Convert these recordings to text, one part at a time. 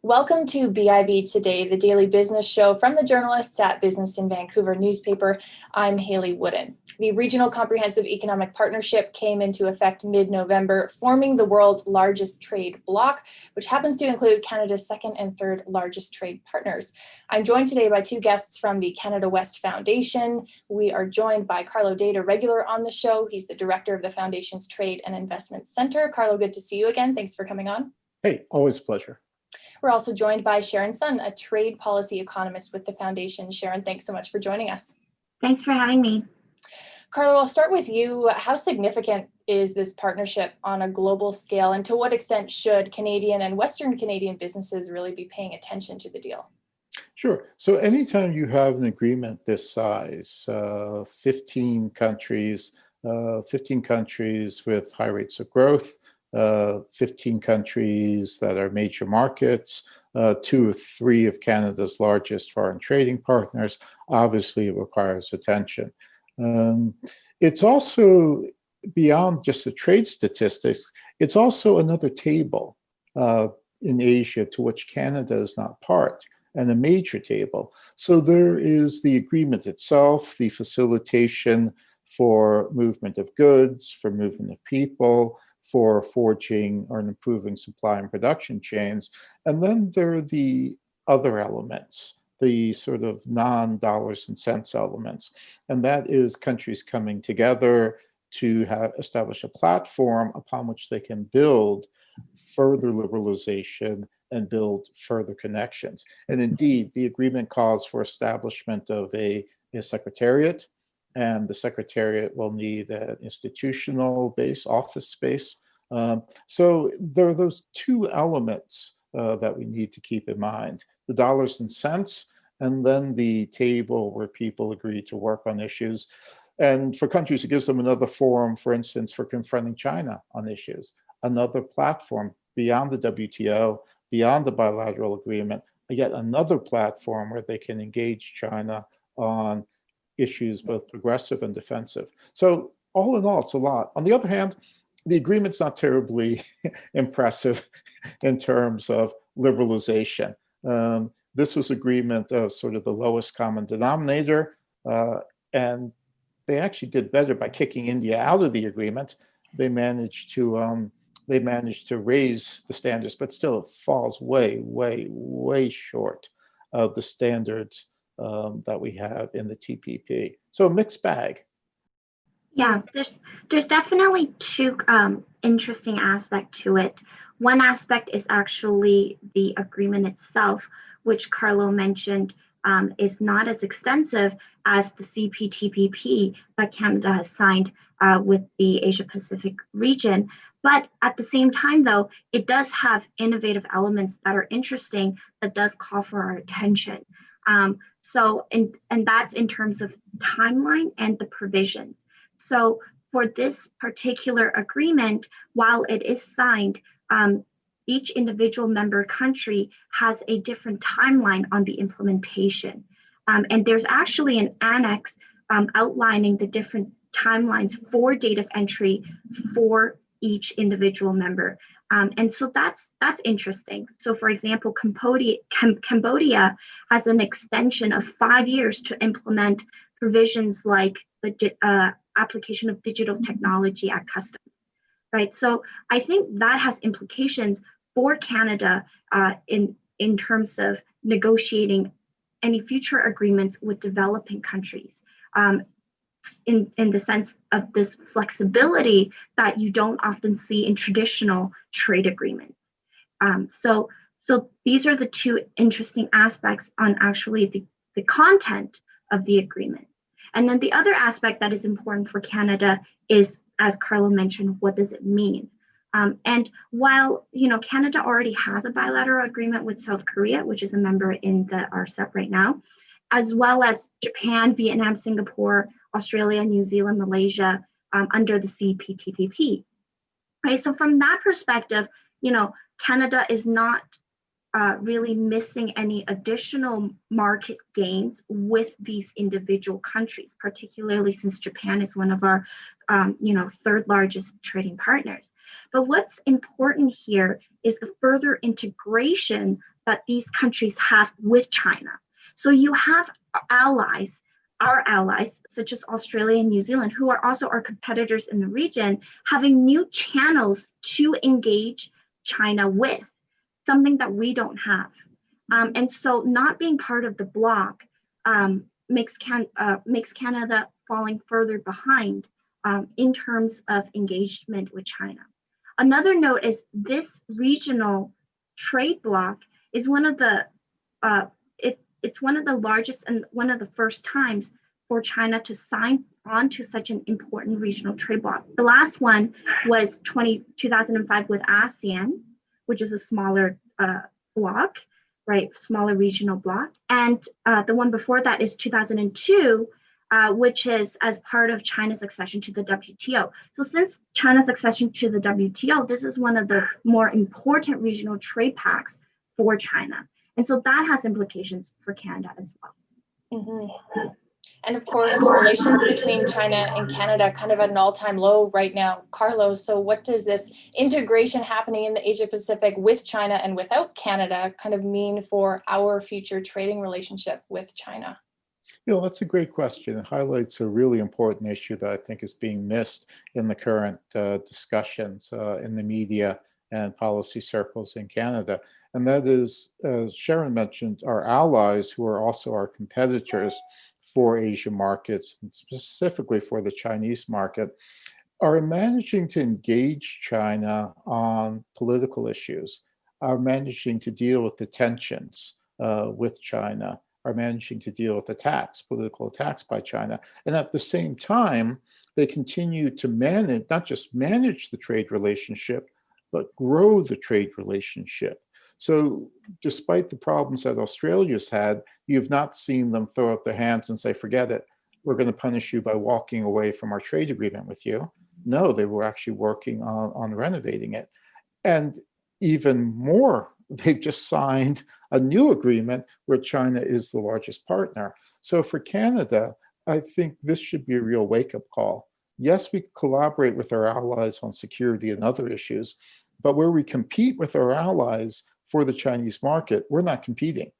Welcome to BIB Today, the daily business show from the journalists at Business in Vancouver newspaper. I'm Hayley Woodin. The Regional Comprehensive Economic Partnership came into effect mid-November, forming the world's largest trade bloc, which happens to include Canada's second and third largest trade partners. I'm joined today by two guests from the Canada West Foundation. We are joined by Carlo Dade, a regular on the show. He's the director of the Foundation's Trade and Investment Center. Carlo, good to see you again. Thanks for coming on. Hey, always a pleasure. We're also joined by Sharon Sun, a trade policy economist with the Foundation. Sharon, thanks so much for joining us. Thanks for having me. Carlo, I'll start with you. How significant is this partnership on a global scale, and to what extent should Canadian and Western Canadian businesses really be paying attention to the deal? Sure. So anytime you have an agreement this size, 15 countries with high rates of growth, 15 countries that are major markets, 2 or 3 of Canada's largest foreign trading partners, obviously it requires attention. It's also, beyond just the trade statistics, it's also another table in Asia to which Canada is not part, and a major table. So there is the agreement itself, the facilitation for movement of goods, for movement of people, for forging or improving supply and production chains. And then there are the other elements, the sort of non-dollars and cents elements. And that is countries coming together to establish a platform upon which they can build further liberalization and build further connections. And indeed, the agreement calls for establishment of a secretariat, and the secretariat will need an institutional base, office space. So there are those two elements that we need to keep in mind: the dollars and cents, and then the table where people agree to work on issues. And for countries, it gives them another forum, for instance, for confronting China on issues, another platform beyond the WTO, beyond the bilateral agreement, yet another platform where they can engage China on issues both progressive and defensive. So all in all, it's a lot. On the other hand, the agreement's not terribly impressive in terms of liberalization. This was agreement of sort of the lowest common denominator, and they actually did better by kicking India out of the agreement. They managed to raise the standards, but still it falls way, way, way short of the standards that we have in the TPP. So a mixed bag. Yeah, there's definitely two interesting aspects to it. One aspect is actually the agreement itself, which Carlo mentioned is not as extensive as the CPTPP that Canada has signed with the Asia Pacific region. But at the same time, though, it does have innovative elements that are interesting, that does call for our attention. And that's in terms of timeline and the provisions. So for this particular agreement, while it is signed, each individual member country has a different timeline on the implementation. And there's actually an annex outlining the different timelines for date of entry for each individual member. And so that's interesting. So for example, Cambodia has an extension of 5 years to implement provisions like the application of digital technology at customs, right? So I think that has implications for Canada in terms of negotiating any future agreements with developing countries, in the sense of this flexibility that you don't often see in traditional trade agreements. So these are the two interesting aspects on actually the content of the agreement. And then the other aspect that is important for Canada is, as Carlo mentioned, what does it mean? And while Canada already has a bilateral agreement with South Korea, which is a member in the RCEP right now, as well as Japan, Vietnam, Singapore, Australia, New Zealand, Malaysia, under the CPTPP, right? So from that perspective, Canada is not really missing any additional market gains with these individual countries, particularly since Japan is one of our, third largest trading partners. But what's important here is the further integration that these countries have with China. So you have allies, our allies, such as Australia and New Zealand, who are also our competitors in the region, having new channels to engage China with, something that we don't have. And so not being part of the bloc makes Canada falling further behind in terms of engagement with China. Another note is this regional trade bloc is one of the it's one of the largest and one of the first times for China to sign on to such an important regional trade bloc. The last one was 2005 with ASEAN, which is a smaller bloc, right? Smaller regional bloc. And the one before that is 2002, which is as part of China's accession to the WTO. So since China's accession to the WTO, this is one of the more important regional trade pacts for China. And so that has implications for Canada as well. Mm-hmm. And of course, relations between China and Canada kind of at an all-time low right now. Carlos, so what does this integration happening in the Asia Pacific with China and without Canada kind of mean for our future trading relationship with China? That's a great question. It highlights a really important issue that I think is being missed in the current discussions in the media and policy circles in Canada. And that is, as Sharon mentioned, our allies who are also our competitors for Asian markets, and specifically for the Chinese market, are managing to engage China on political issues, are managing to deal with the tensions with China, are managing to deal with attacks, political attacks by China. And at the same time, they continue to manage, not just manage the trade relationship, but grow the trade relationship. So despite the problems that Australia's had, you've not seen them throw up their hands and say, forget it, we're going to punish you by walking away from our trade agreement with you. No, they were actually working on renovating it. And even more, they've just signed a new agreement where China is the largest partner. So for Canada, I think this should be a real wake-up call. Yes, we collaborate with our allies on security and other issues, but where we compete with our allies for the Chinese market, we're not competing.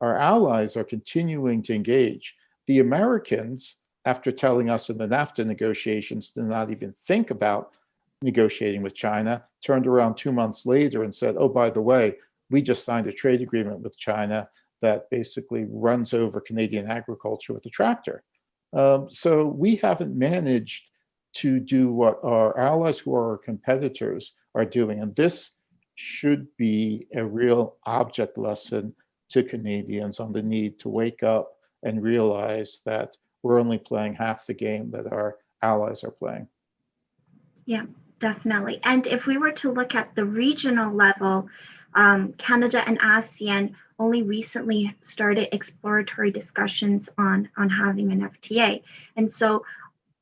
Our allies are continuing to engage. The Americans, after telling us in the NAFTA negotiations to not even think about negotiating with China, turned around 2 months later and said, oh, by the way, we just signed a trade agreement with China that basically runs over Canadian agriculture with a tractor. So we haven't managed to do what our allies who are our competitors are doing. And this should be a real object lesson to Canadians on the need to wake up and realize that we're only playing half the game that our allies are playing. Yeah, definitely. And if we were to look at the regional level, Canada and ASEAN only recently started exploratory discussions on having an FTA. And so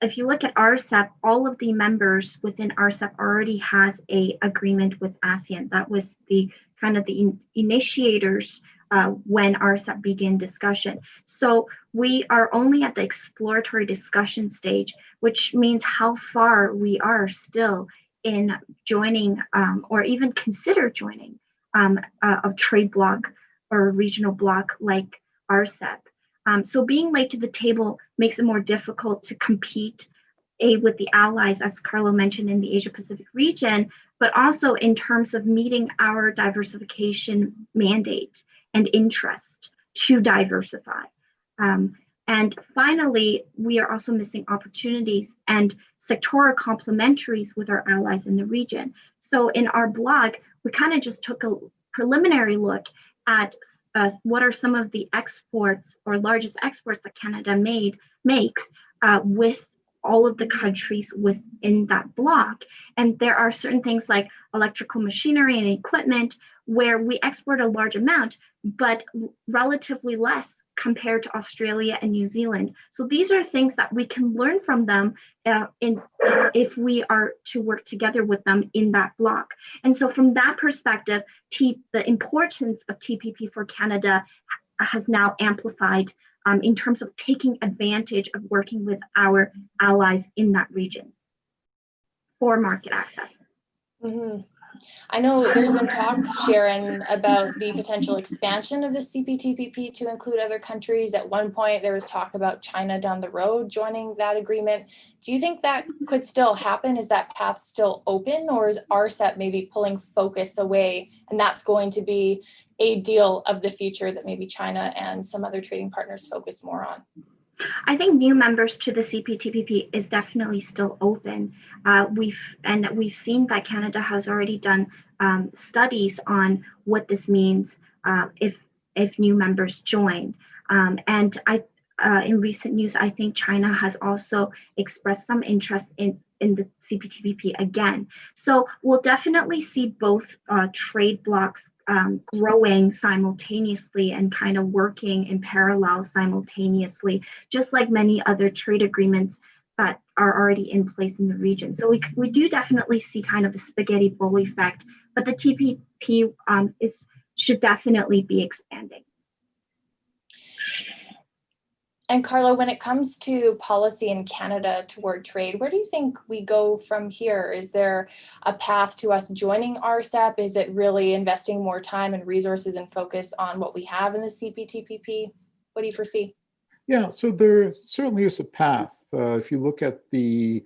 if you look at RCEP, all of the members within RCEP already has a agreement with ASEAN. That was the kind of the initiators when RCEP began discussion. So we are only at the exploratory discussion stage, which means how far we are still in joining or even consider joining a trade bloc or a regional bloc like RCEP. So being late to the table makes it more difficult to compete with the allies, as Carlo mentioned, in the Asia Pacific region, but also in terms of meeting our diversification mandate and interest to diversify. And finally, we are also missing opportunities and sectoral complementaries with our allies in the region. So in our blog, we kind of just took a preliminary look at what are some of the exports or largest exports that Canada makes with all of the countries within that bloc. And there are certain things like electrical machinery and equipment where we export a large amount, but relatively less compared to Australia and New Zealand. So these are things that we can learn from them if we are to work together with them in that bloc. And so from that perspective, the importance of TPP for Canada has now amplified in terms of taking advantage of working with our allies in that region for market access. Mm-hmm. I know there's been talk, Sharon, about the potential expansion of the CPTPP to include other countries. At one point, there was talk about China down the road joining that agreement. Do you think that could still happen? Is that path still open, or is RCEP maybe pulling focus away, and that's going to be a deal of the future that maybe China and some other trading partners focus more on? I think new members to the CPTPP is definitely still open. We've seen that Canada has already done studies on what this means if new members join. And in recent news, I think China has also expressed some interest in the CPTPP again. So we'll definitely see both trade blocs growing simultaneously and kind of working in parallel simultaneously, just like many other trade agreements that are already in place in the region. So we do definitely see kind of a spaghetti bowl effect, but the TPP should definitely be expanding. And Carlo, when it comes to policy in Canada toward trade, where do you think we go from here? Is there a path to us joining RCEP? Is it really investing more time and resources and focus on what we have in the CPTPP? What do you foresee? Yeah, so there certainly is a path. If you look at the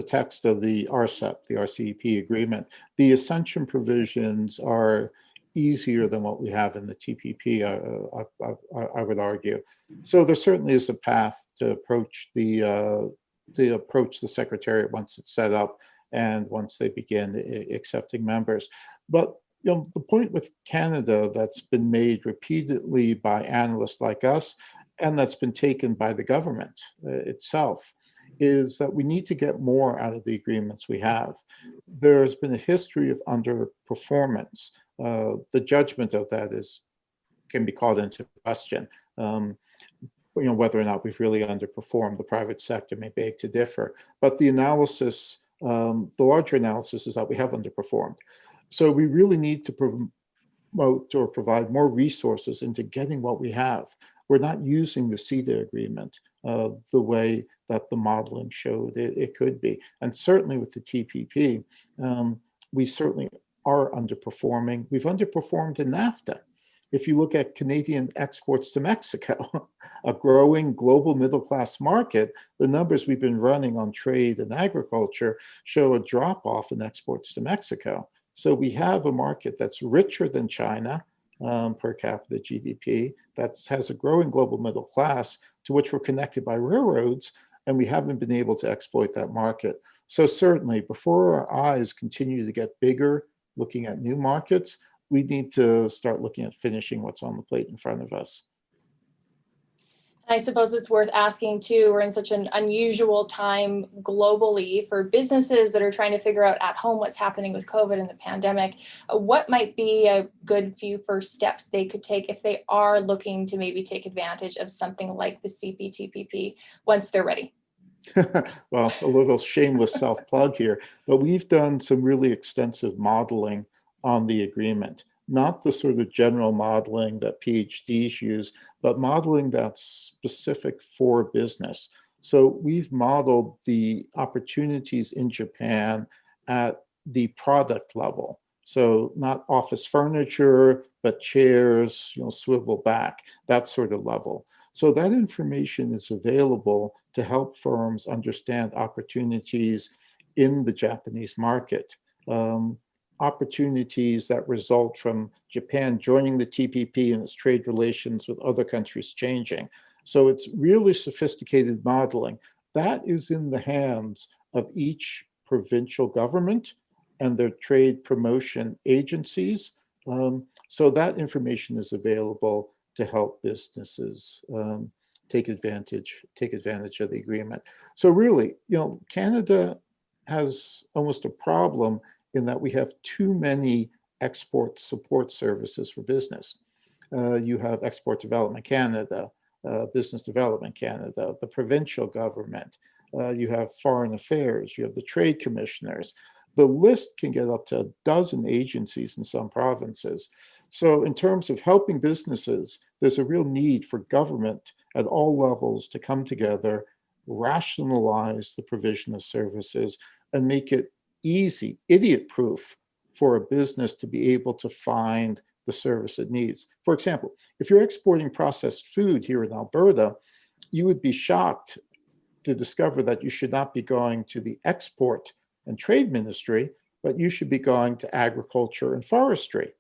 text of the RCEP, the RCEP agreement, the ascension provisions are easier than what we have in the TPP, I would argue. So there certainly is a path to approach the Secretariat once it's set up and once they begin accepting members. But the point with Canada that's been made repeatedly by analysts like us, and that's been taken by the government itself, is that we need to get more out of the agreements we have. There's been a history of underperformance. The judgment of that can be called into question. Whether or not we've really underperformed, the private sector may beg to differ. But the analysis, the larger analysis, is that we have underperformed. So we really need to promote or provide more resources into getting what we have. We're not using the CETA agreement the way that the modeling showed it could be. And certainly with the TPP, we certainly are underperforming. We've underperformed in NAFTA. If you look at Canadian exports to Mexico, a growing global middle-class market, the numbers we've been running on trade and agriculture show a drop-off in exports to Mexico. So we have a market that's richer than China per capita GDP, that has a growing global middle class to which we're connected by railroads, and we haven't been able to exploit that market. So certainly, before our eyes continue to get bigger, looking at new markets, we need to start looking at finishing what's on the plate in front of us. I suppose it's worth asking too, we're in such an unusual time globally for businesses that are trying to figure out at home what's happening with COVID and the pandemic. What might be a good few first steps they could take if they are looking to maybe take advantage of something like the CPTPP once they're ready? Well, a little shameless self-plug here, but we've done some really extensive modeling on the agreement. Not the sort of general modeling that PhDs use, but modeling that's specific for business. So we've modeled the opportunities in Japan at the product level. So not office furniture, but chairs, swivel back, that sort of level. So that information is available to help firms understand opportunities in the Japanese market. Opportunities that result from Japan joining the TPP and its trade relations with other countries changing. So it's really sophisticated modeling. That is in the hands of each provincial government and their trade promotion agencies. So that information is available to help businesses take advantage of the agreement. So really, Canada has almost a problem in that we have too many export support services for business. You have Export Development Canada, Business Development Canada, the provincial government, you have Foreign Affairs, you have the trade commissioners. The list can get up to a dozen agencies in some provinces. So in terms of helping businesses, there's a real need for government at all levels to come together, rationalize the provision of services, and make it easy, idiot-proof for a business to be able to find the service it needs. For example, if you're exporting processed food here in Alberta, you would be shocked to discover that you should not be going to the Export and Trade Ministry, but you should be going to Agriculture and Forestry.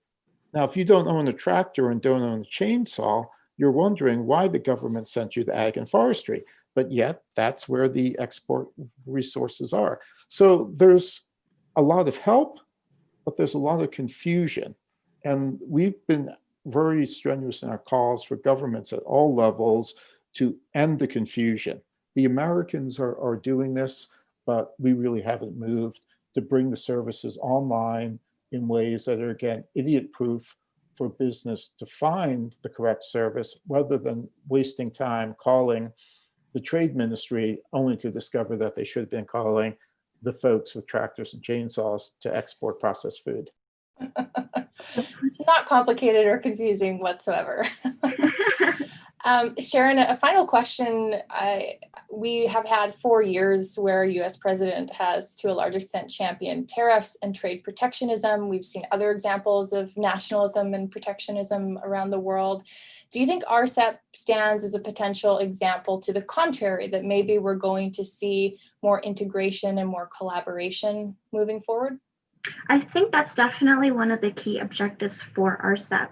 Now, if you don't own a tractor and don't own a chainsaw, you're wondering why the government sent you to Ag and Forestry, but yet that's where the export resources are. So there's a lot of help, but there's a lot of confusion. And we've been very strenuous in our calls for governments at all levels to end the confusion. The Americans are doing this, but we really haven't moved to bring the services online in ways that are, again, idiot-proof for business to find the correct service, rather than wasting time calling the trade ministry only to discover that they should have been calling the folks with tractors and chainsaws to export processed food. Not complicated or confusing whatsoever. Sharon, a final question. We have had 4 years where U.S. president has, to a large extent, championed tariffs and trade protectionism. We've seen other examples of nationalism and protectionism around the world. Do you think RCEP stands as a potential example to the contrary, that maybe we're going to see more integration and more collaboration moving forward? I think that's definitely one of the key objectives for RCEP,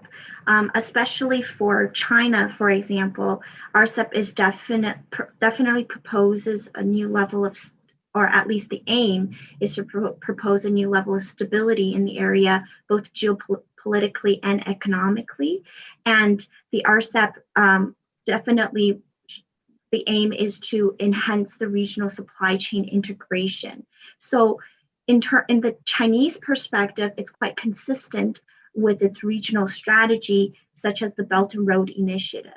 especially for China, for example. RCEP is definitely proposes a new level of, or at least the aim is to propose a new level of stability in the area, both geopolitically and economically. And the RCEP definitely, the aim is to enhance the regional supply chain integration. So in the Chinese perspective, it's quite consistent with its regional strategy, such as the Belt and Road Initiative.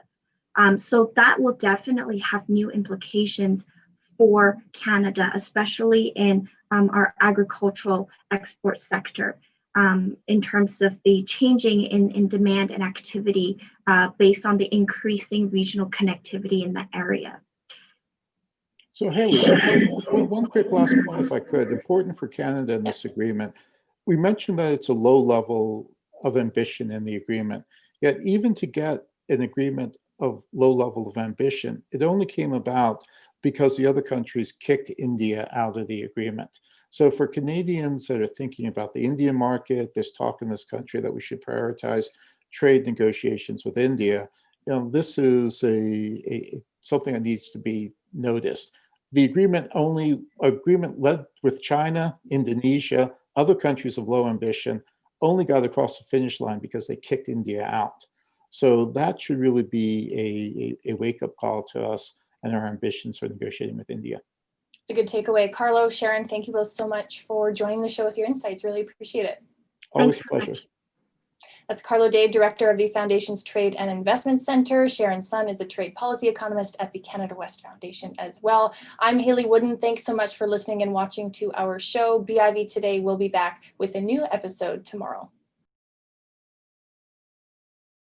So that will definitely have new implications for Canada, especially in our agricultural export sector, in terms of the changing in demand and activity based on the increasing regional connectivity in the area. So Hayley, one quick last point, if I could, important for Canada in this agreement. We mentioned that it's a low level of ambition in the agreement, yet even to get an agreement of low level of ambition, it only came about because the other countries kicked India out of the agreement. So for Canadians that are thinking about the Indian market, there's talk in this country that we should prioritize trade negotiations with India. This is something that needs to be noticed. The agreement led with China, Indonesia, other countries of low ambition, only got across the finish line because they kicked India out. So that should really be a wake-up call to us and our ambitions for negotiating with India. It's a good takeaway. Carlo, Sharon, thank you both so much for joining the show with your insights. Really appreciate it. Always a pleasure. That's Carlo Dade, Director of the Foundation's Trade and Investment Center. Sharon Sun is a trade policy economist at the Canada West Foundation as well. I'm Hayley Woodin. Thanks so much for listening and watching to our show. BIV Today will be back with a new episode tomorrow.